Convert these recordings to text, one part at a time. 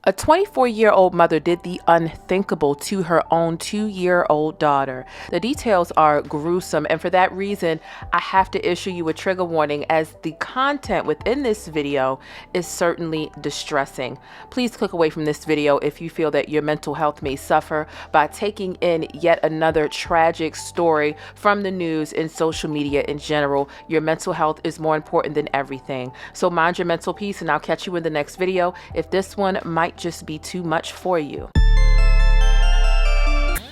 A 24-year-old mother did the unthinkable to her own 2-year-old daughter. The details are gruesome, and for that reason, I have to issue you a trigger warning, as the content within this video is certainly distressing. Please click away from this video if you feel that your mental health may suffer by taking in yet another tragic story from the news and social media in general. Your mental health is more important than everything. So mind your mental peace, and I'll catch you in the next video if this one might just be too much for you.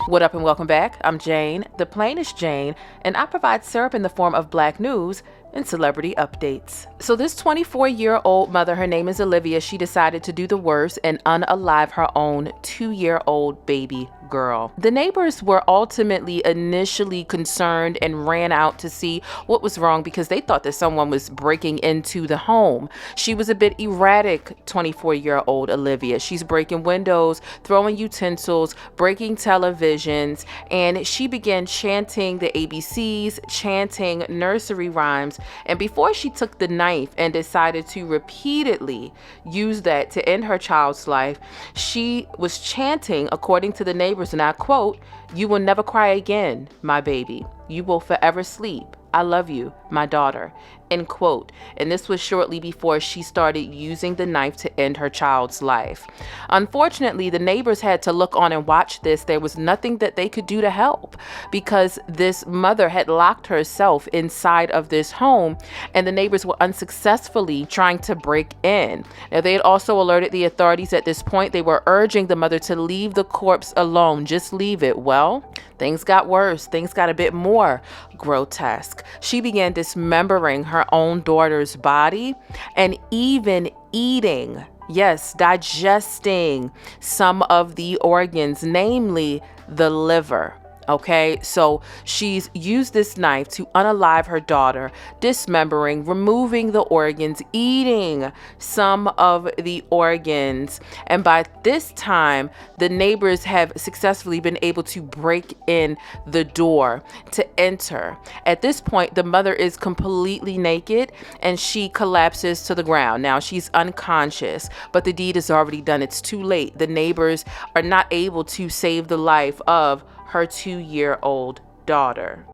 What up and welcome back. I'm Jane, the plainest Jane, and I provide syrup in the form of black news and celebrity updates. So this 24-year-old mother, her name is Olivia, she decided to do the worst and unalive her own 2-year-old baby girl. The neighbors were ultimately initially concerned and ran out to see what was wrong because they thought that someone was breaking into the home. She was a bit erratic, 24-year-old Olivia. She's breaking windows, throwing utensils, breaking televisions, and she began chanting the ABCs, chanting nursery rhymes. And before she took the knife and decided to repeatedly use that to end her child's life, she was chanting, according to the neighbors, and I quote, "You will never cry again, my baby. You will forever sleep. I love you, my daughter," end quote. And this was shortly before she started using the knife to end her child's life. Unfortunately, the neighbors had to look on and watch this. There was nothing that they could do to help because this mother had locked herself inside of this home, and the neighbors were unsuccessfully trying to break in. Now, they had also alerted the authorities at this point. They were urging the mother to leave the corpse alone, just leave it. Well, things got worse. Things got a bit more grotesque. She began dismembering her own daughter's body and even eating, yes, digesting some of the organs, namely the liver. Okay, so she's used this knife to unalive her daughter, dismembering, removing the organs, eating some of the organs. And by this time, the neighbors have successfully been able to break in the door to enter. At this point, the mother is completely naked and she collapses to the ground. Now, she's unconscious, but the deed is already done. It's too late. The neighbors are not able to save the life of her 2-year-old daughter.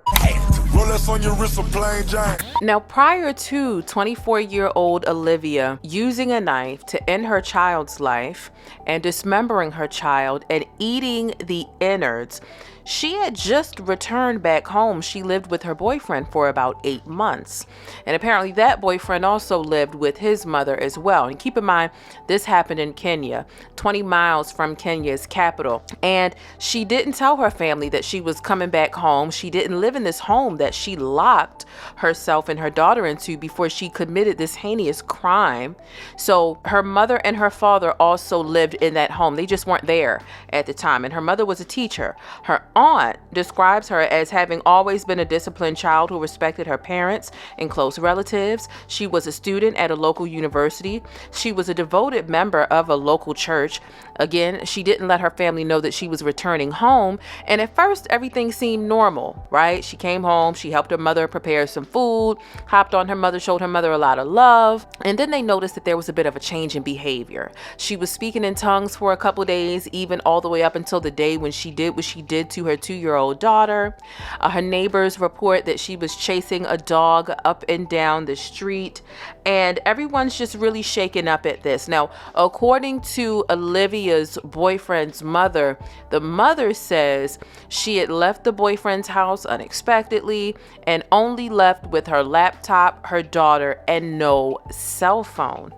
Now, prior to 24-year-old Olivia using a knife to end her child's life and dismembering her child and eating the innards, she had just returned back home. She lived with her boyfriend for about 8 months. And apparently that boyfriend also lived with his mother as well. And keep in mind, this happened in Kenya, 20 miles from Kenya's capital. And she didn't tell her family that she was coming back home. She didn't live in this home that she locked herself and her daughter into before she committed this heinous crime. So her mother and her father also lived in that home. They just weren't there at the time. And her mother was a teacher. Her aunt describes her as having always been a disciplined child who respected her parents and close relatives. She was a student at a local university. She was a devoted member of a local church. Again, she didn't let her family know that she was returning home. And at first, everything seemed normal, right? She came home, she helped her mother prepare some food, hopped on her mother, showed her mother a lot of love. And then they noticed that there was a bit of a change in behavior. She was speaking in tongues for a couple days, even all the way up until the day when she did what she did to her 2-year-old daughter. Her neighbors report that she was chasing a dog up and down the street, and everyone's just really shaken up at this. Now, according to Olivia's boyfriend's mother, the mother says she had left the boyfriend's house unexpectedly and only left with her laptop, her daughter, and no cell phone.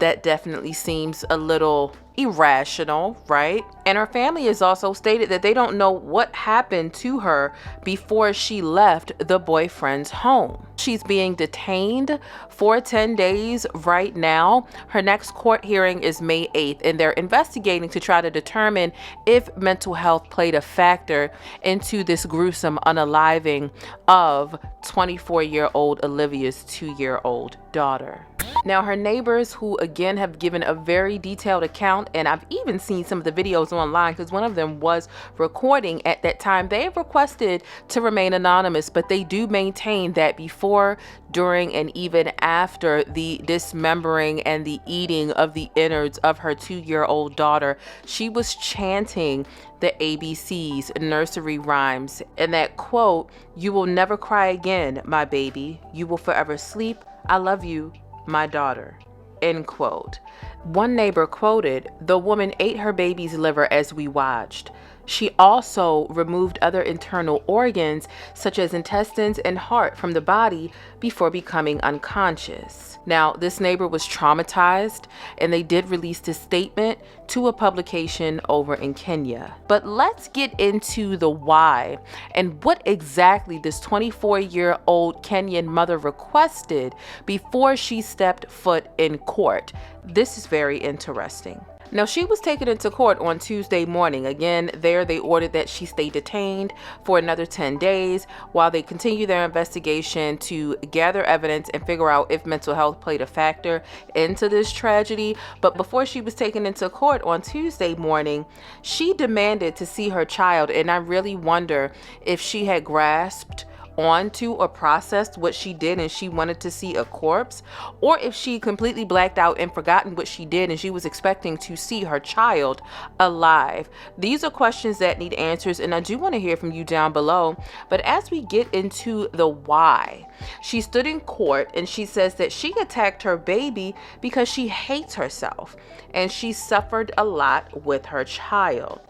That definitely seems a little irrational, right? And her family has also stated that they don't know what happened to her before she left the boyfriend's home. She's being detained for 10 days right now. Her next court hearing is May 8th, and they're investigating to try to determine if mental health played a factor into this gruesome unaliving of 24-year-old Olivia's 2-year-old daughter. Now, her neighbors, who again have given a very detailed account found, and I've even seen some of the videos online because one of them was recording at that time. They have requested to remain anonymous, but they do maintain that before, during, and even after the dismembering and the eating of the innards of her 2-year-old daughter, she was chanting the ABCs, nursery rhymes, and that quote, "You will never cry again, my baby. You will forever sleep. I love you, my daughter," end quote. One neighbor quoted, "The woman ate her baby's liver as we watched. She also removed other internal organs such as intestines and heart from the body before becoming unconscious." Now, this neighbor was traumatized, and they did release this statement to a publication over in Kenya. But let's get into the why and what exactly this 24-year-old Kenyan mother requested before she stepped foot in court. This is very interesting. Now, she was taken into court on Tuesday morning. Again, there they ordered that she stay detained for another 10 days while they continue their investigation to gather evidence and figure out if mental health played a factor into this tragedy. But before she was taken into court on Tuesday morning, she demanded to see her child, and I really wonder if she had grasped onto or processed what she did and she wanted to see a corpse, or if she completely blacked out and forgotten what she did and she was expecting to see her child alive. These are questions that need answers, and I do want to hear from you down below. But as we get into the why, she stood in court and she says that she attacked her baby because she hates herself and she suffered a lot with her child.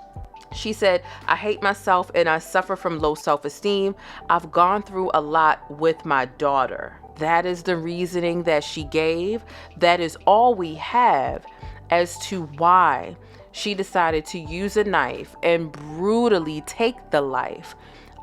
She said, "I hate myself and I suffer from low self-esteem. I've gone through a lot with my daughter." That is the reasoning that she gave. That is all we have as to why she decided to use a knife and brutally take the life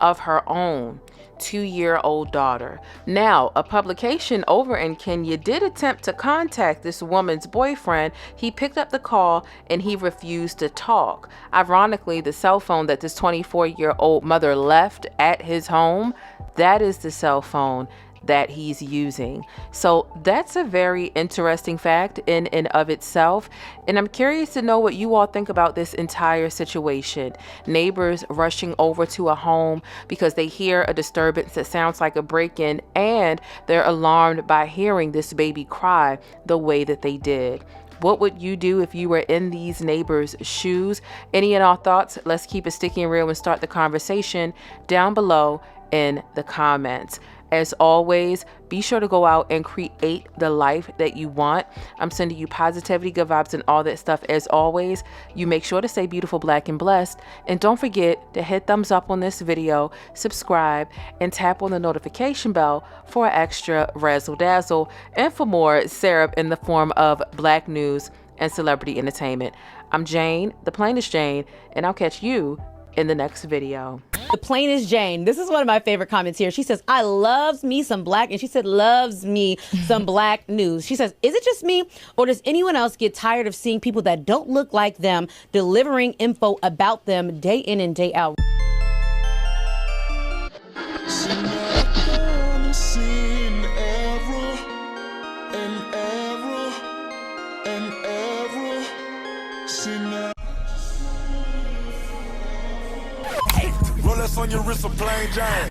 of her own 2-year-old daughter. Now, a publication over in Kenya did attempt to contact this woman's boyfriend. He picked up the call and he refused to talk. Ironically, the cell phone that this 24-year-old mother left at his home, that is the cell phone that he's using. So that's a very interesting fact in and of itself. And I'm curious to know what you all think about this entire situation. Neighbors rushing over to a home because they hear a disturbance that sounds like a break-in, and they're alarmed by hearing this baby cry the way that they did. What would you do if you were in these neighbors' shoes? Any and all thoughts? Let's keep it sticky and real and start the conversation down below in the comments. As always, be sure to go out and create the life that you want. I'm sending you positivity, good vibes, and all that stuff. As always, you make sure to stay beautiful, black, and blessed. And don't forget to hit thumbs up on this video, subscribe, and tap on the notification bell for extra razzle dazzle and for more syrup in the form of black news and celebrity entertainment. I'm Jane, the plainest Jane, and I'll catch you in the next video. The plainest Jane. This is one of my favorite comments here. She says, "I loves me some black," and she said, "loves me some black news." She says, "Is it just me, or does anyone else get tired of seeing people that don't look like them delivering info about them day in and day out?"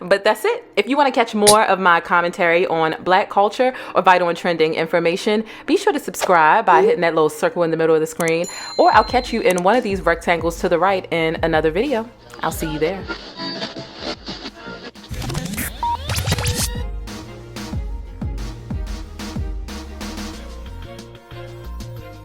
But that's it. If you want to catch more of my commentary on black culture or vital and trending information, be sure to subscribe by hitting that little circle in the middle of the screen, or I'll catch you in one of these rectangles to the right in another video. I'll see you there.